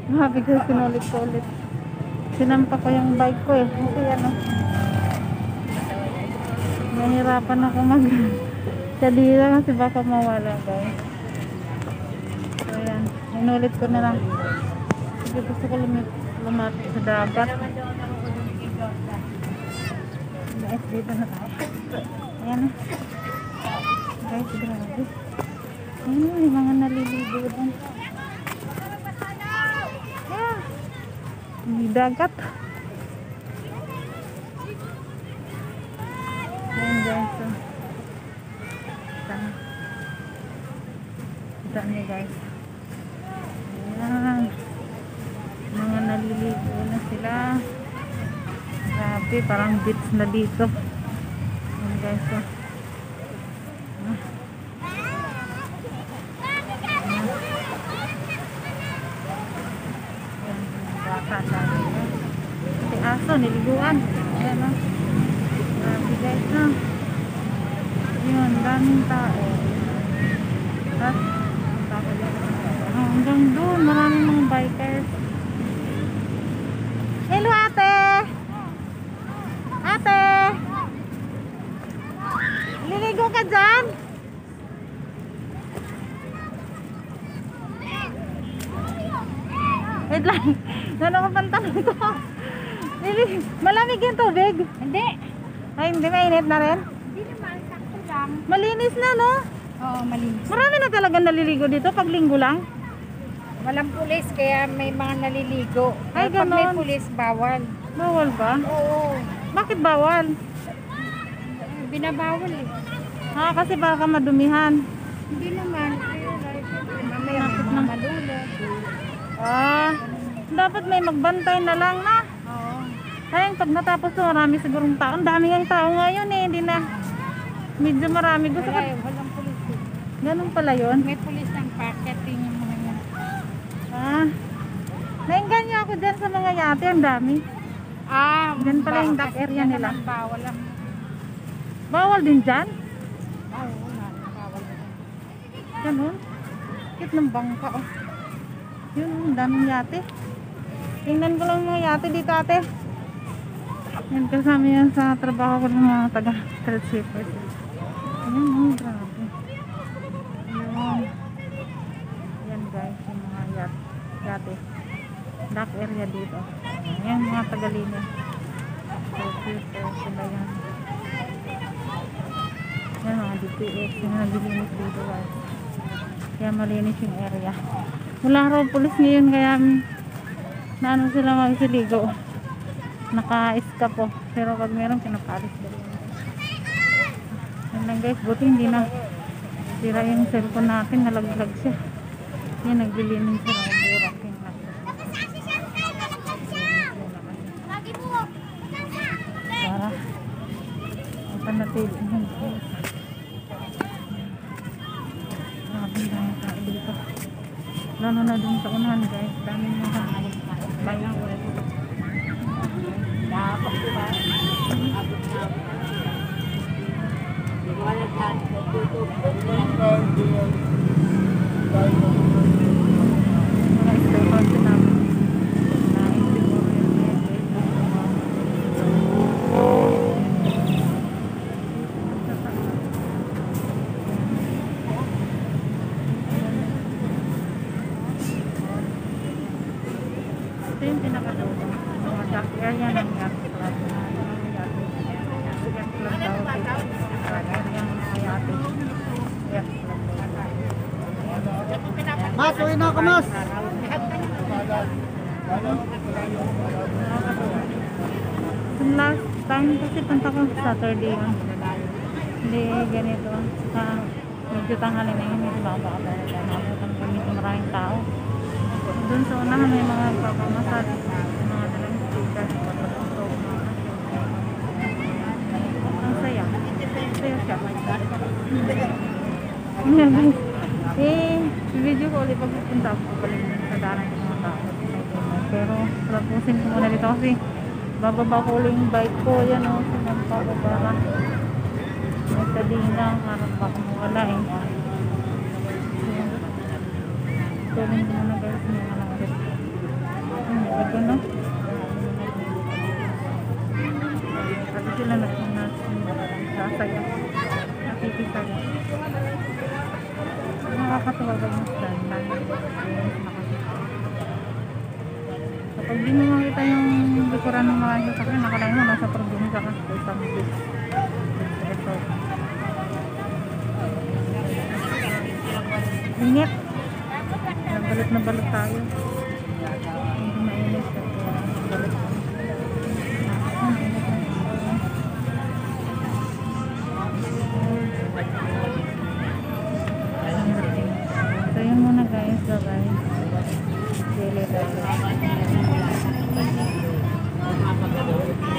Grabe guys, sinulit ko ulit. Sinampa ko yung bike ko eh. Kasi ano, nahihirapan ako mag salira kasi baka mawala guys. So yan, inulit ko na lang. Kasi gusto ko lumapit sa dagat. Guys, dito na tayo. Ayan na. Guys, grabe. Ayan na, yung mga naliligo doon. Ayan. May dagat. Ayan guys. So, kita niyo guys. Ayan. Mga naliligo na sila. Grabe, parang beach na dito. Ayan guys. So, si aso niliguan. Ayan o. Grabe guys no. Yun, daming tao. Tapos hanggang doon maraming mga bikers. Hello ate. Ate, liligo ka dyan? Wait lang. Ano ka pantalon ko? Malamig yung tubig? Hindi. Ay, hindi. Mainit na rin? Hindi naman. Sakto lang. Malinis na, no? Oo, malinis. Marami na talaga naliligo dito pag linggo lang. Walang pulis, kaya may mga naliligo. Ay, Pag may ganon. pulis, bawal. Bawal ba? Oo. Bakit bawal? Binabawal eh. Kasi baka madumihan. Hindi naman. Mamaya may Nakit mga na. malulo. Dapat may magbantay na lang na. Oo. Ayun, pag natapos to, marami sigurong tao. Ang dami ng tao ngayon eh. Hindi na. Medyo marami. Gusto ko. Walang pulis eh. Ganun pala yun. May pulis ng packet yung mga yan. Nainganyo ako dyan sa mga yate. Ang dami. Yan pala yung dock area nila. Bawal lang. Bawal din dyan? Oo, bawal. Ganun. Kit ng bangka oh. Yun, ang daming yate. Tingnan ko lang mga yate dito ate. Yan, kasama yan sa trabaho ko ng mga taga-thread shippers. Ayan, grabe. Ayan. Yan guys, yung mga yate. Dock area dito. Ayan, mga taga-linis. Sila yan. Yan, mga DPX. Yung naglilinis dito guys. Kaya malinis yung area. Wala raw pulis ngayon kaya naano sila magsiligo. Naka-iska po. Pero pag meron pinapalis dali. Yan lang guys, buti hindi na sira yung cellphone natin, nalaglag siya. Yan, naglilinis sila ng burak yung para mapanatili yung burak. Maraming dami tayo dito. Lalo na dun sa unahan guys, daming mga bayang ulit. Dapat diba? Mga istopan namin. Ito yung pinakadulo. Mga dock area ng yacht club. Yacht club daw. Dock area ng mga yacht. Yacht club. Mas, uwi na ako, Mas. Last time kasi punta ko Saturday yun. Hindi ganito. Saka medyo tanghali na yun. Medyo baba ka talaga. Nabutan ko medyo maraming tao. Doon sa unahan may mga papamasad. Mga dalang speaker. Ang saya. Saya siya. Ayan guys. Video ko ulit pagpupunta ako. Papalit sa daran ng mga tao. Pero tapusin ko muna dito kasi bababa ko ulit yung bike ko. Yan o. Sinampa ko para may kadina. Harap baka mawala eh. Tuloy mo na guys. Hindi na lang ulit. nakakatuwa pag masdan. Kapag di mo makita yung likuran ng mga sasakyan, nakalain mo nasa probinsya ka sa isang beach resort. Init. Nabalot na balot tayo.